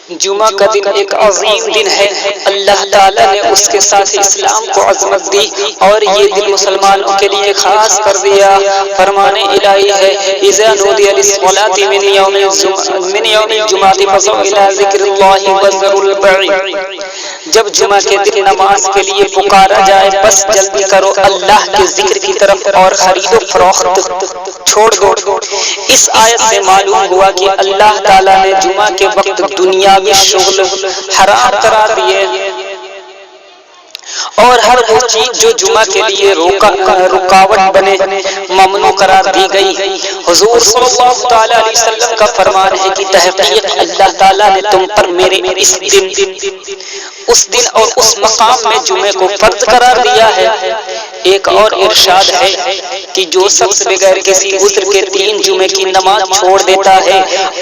جمعہ کا دن ایک عظیم دن ہے، اللہ تعالیٰ نے اس کے ساتھ اسلام کو عظمت دی اور یہ دن مسلمانوں کے لیے خاص کر دیا۔ فرمان الہی ہے اذا نودی للصلاۃ من یوم الجمعۃ فاسعوا الی ذکر اللہ وذروا البیع، جب جمعہ کے دن نماز کے لیے پکارا جائے بس جلدی کرو اللہ کے ذکر کی طرف اور خرید و فروخت چھوڑ دو۔ اس آیت سے معلوم ہوا کہ اللہ تعالیٰ نے جمعہ کے وقت دنیاوی شغل حرام قرار دیے اور ہر وہ چیز جو جمعہ کے لیے رکاوٹ بنے ممنوع قرار دی گئی۔ حضور صلی اللہ تعالی علیہ وسلم کا فرمان ہے کہ تحقیق اللہ تعالیٰ نے تم پر میرے اس دن اور اس مقام میں جمعے کو فرض قرار دیا ہے۔ ایک اور ارشاد ہے کہ جو شخص بغیر کسی عذر کے 3 جمعے کی نماز چھوڑ دیتا ہے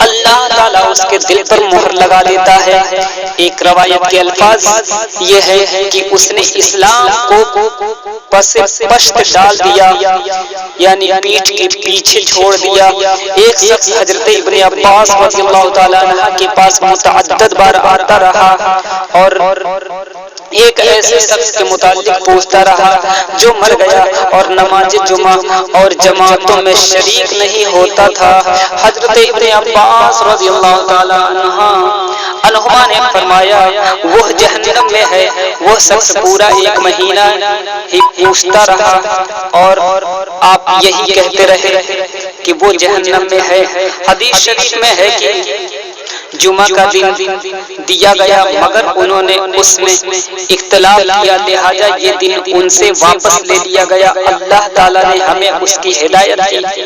اللہ تعالیٰ اس کے دل پر مہر لگا دیتا ہے۔ ایک روایت کے الفاظ یہ ہے کہ اس نے اسلام کو پشت ڈال دیا، یعنی پیٹھ کے پیچھے چھوڑ دیا۔ ایک شخص حضرت ابن عباس رضی اللہ تعالیٰ عنہ کے پاس متعدد بار آتا رہا اور ایک ایسے شخص کے متعلق پوچھتا رہا جو مر گیا اور نماز جمعہ اور جماعتوں میں شریک نہیں ہوتا تھا۔ حضرت ابن عباس رضی اللہ تعالیٰ عنہما نے فرمایا وہ جہنم میں ہے۔ وہ شخص پورا 1 مہینہ ہی پوچھتا رہا اور آپ یہی کہتے رہے کہ وہ جہنم میں ہے۔ حدیث شریف میں ہے کہ جمعہ کا دن دیا گیا مگر انہوں نے اس میں اختلاف کیا، لہذا یہ دن ان سے واپس لے لیا گیا۔ اللہ تعالیٰ نے ہمیں اس کی ہدایت کی،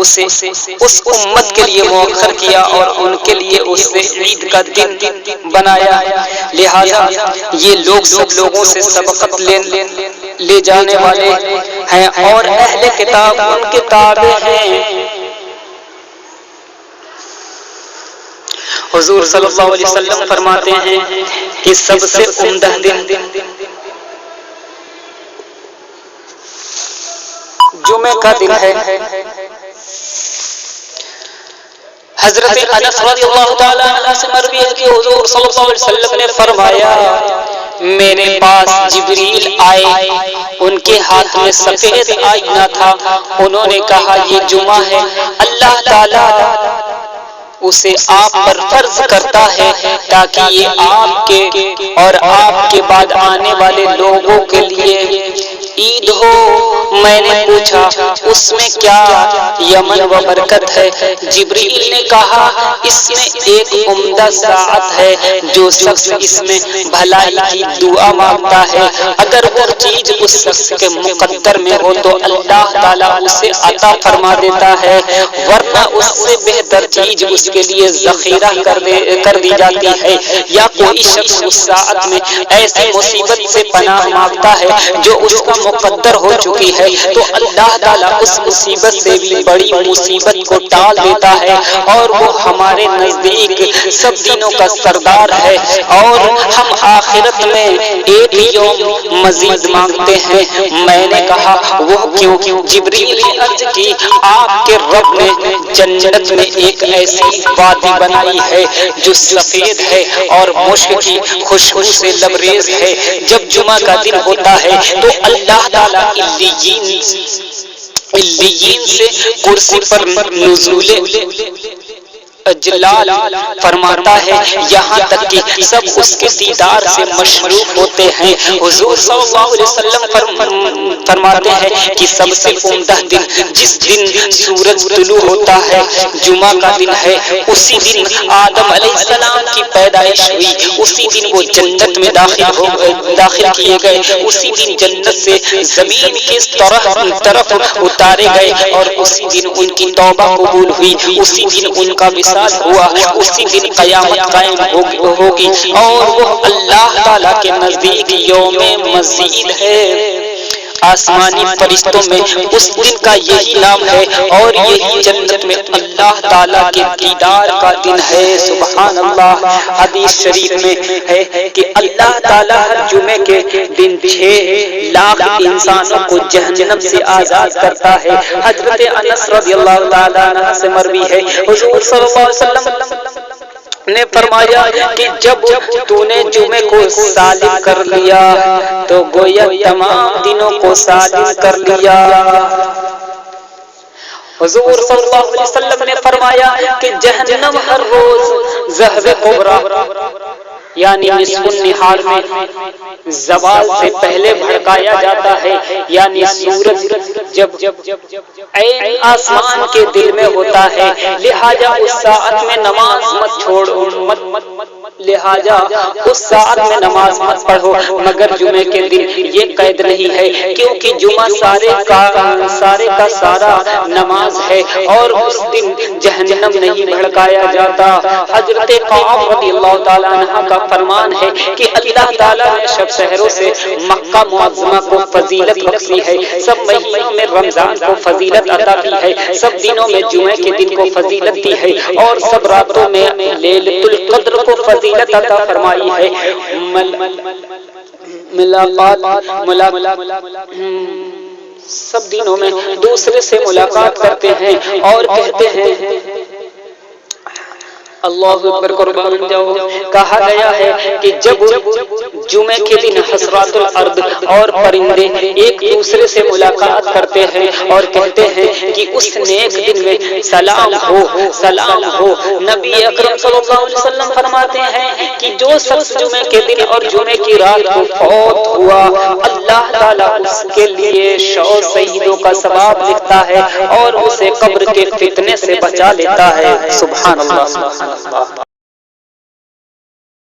اسے اس امت کے لیے مؤخر کیا اور ان کے لیے اسے عید کا دن بنایا، لہذا یہ لوگ سب لوگوں سے سبقت لے جانے والے ہیں اور اہل کتاب ان کے تابع ہیں۔ حضور صلی اللہ علیہ وسلم فرماتے ہیں کہ سب سے عمدہ دن جمعہ کا دن ہے۔ حضرت انس رضی اللہ تعالیٰ عنہ سے مروی ہے کہ حضور صلی اللہ علیہ وسلم نے فرمایا میرے پاس جبریل آئے، ان کے ہاتھ میں سفید آئینہ تھا، انہوں نے کہا یہ جمعہ ہے، اللہ تعالیٰ اسے آپ پر فرض کرتا ہے تاکہ یہ آپ کے اور آپ کے بعد آنے والے لوگوں کے لیے عید ہو۔ میں نے پوچھا اس میں کیا یمن و برکت ہے؟ جبریل نے کہا اس میں ایک عمدہ ساعت ہے، جو شخص اس میں بھلائی کی دعا مانگتا ہے اگر وہ چیز اس شخص کے مقدر میں ہو تو اللہ تعالیٰ اسے عطا فرما دیتا ہے، ورنہ اس سے بہتر چیز اس کے لیے ذخیرہ کر دی جاتی ہے۔ یا کوئی شخص اس ساعت میں ایسی مصیبت سے پناہ مانگتا ہے جو اس کا مقدر ہو چکی ہے تو اللہ تعالیٰ اس مصیبت سے بھی بڑی مصیبت کو ٹال دیتا ہے اور وہ ہمارے نزدیک سب دنوں کا سردار ہے اور ہم آخرت میں ایک یوم مزید مانگتے ہیں۔ میں نے کہا وہ کیوں؟ جبریل نے عرض کی آپ کے رب نے جنت میں ایک ایسی وادی بنائی ہے جو سفید ہے اور مشک کی خوشبو سے لبریز ہے۔ جب جمعہ کا دن ہوتا ہے تو اللہ تعالیٰ علیین سے کرسی پر نزول جلال فرماتا ہے یہاں تک کہ سب اس کے دیدار سے مشروف ہوتے ہیں۔ حضور صلی اللہ علیہ وسلم فرماتے ہیں کہ سب سے عمدہ دن جس دن سورج طلوع ہوتا ہے جمعہ کا دن ہے۔ اسی دن آدم علیہ السلام کی پیدائش ہوئی، اسی دن وہ جنت میں داخل کیے گئے، اسی دن جنت سے زمین کی طرف اتارے گئے اور اسی دن ان کی توبہ قبول ہوئی، اسی دن ان کا ہوا، اسی دن قیامت قائم ہوگی اور وہ اللہ تعالیٰ کے نزدیک یوم مزید ہے۔ آسمانی فرشتوں میں اس دن کا یہی نام ہے اور یہی جنت میں اللہ تعالیٰ کے دیدار کا دن ہے۔ سبحان اللہ۔ حدیث شریف میں ہے کہ اللہ تعالیٰ ہر جمعے کے دن 6 لاکھ انسانوں کو جہنم سے آزاد کرتا ہے۔ حضرت انس رضی اللہ تعالیٰ عنہ سے مروی ہے حضور صلی اللہ علیہ وسلم نے فرمایا کہ جب تو نے جمعے کو سالم کر لیا تو گویا تمام دنوں کو سالم کر لیا۔ حضور صلی اللہ علیہ وسلم نے فرمایا کہ جہنم ہر روز ضحض کبریٰ یعنی نصف النہار میں زوال سے پہلے بھڑکایا جاتا ہے، یعنی سورج جب عین آسمان کے دل میں ہوتا ہے، لہذا اس ساعت میں نماز مت چھوڑو، لہذا اس ساعت میں نماز مت پڑھو مگر جمعے کے دن۔ یہ قید نہیں ہے کیونکہ جمعہ سارے کا سارا نماز ہے اور اس دن جہنم نہیں بھڑکایا جاتا۔ حضرت قعب رضی اللہ تعالیٰ عنہ کا فرمان ہے کہ اللہ تعالیٰ نے شب سحروں سے مکہ معظمہ کو فضیلت بخشی ہے، سب مہینوں میں رمضان کو فضیلت عطا کی ہے، سب دنوں میں جمعے کے دن کو فضیلت دی ہے اور سب راتوں میں لیلۃ القدر کو فضیلت عطا فرمائی ہے۔ سب دنوں میں دوسرے سے ملاقات کرتے ہیں اور کہتے ہیں اللہ اکبر قربان جاؤ۔ کہا گیا ہے کہ جب جمعے کے دن حسرات الارض اور پرندے ایک دوسرے سے ملاقات کرتے ہیں اور کہتے ہیں کہ اس نیک دن میں سلام ہو سلام ہو۔ نبی اکرم صلی اللہ علیہ وسلم فرماتے ہیں کہ جو شخص جمعے کے دن اور جمعے کی رات کو فوت ہوا، اللہ تعالیٰ اس کے لیے 100 شہیدوں کا ثواب لکھتا ہے اور اسے قبر کے فتنے سے بچا لیتا ہے۔ سبحان اللہ۔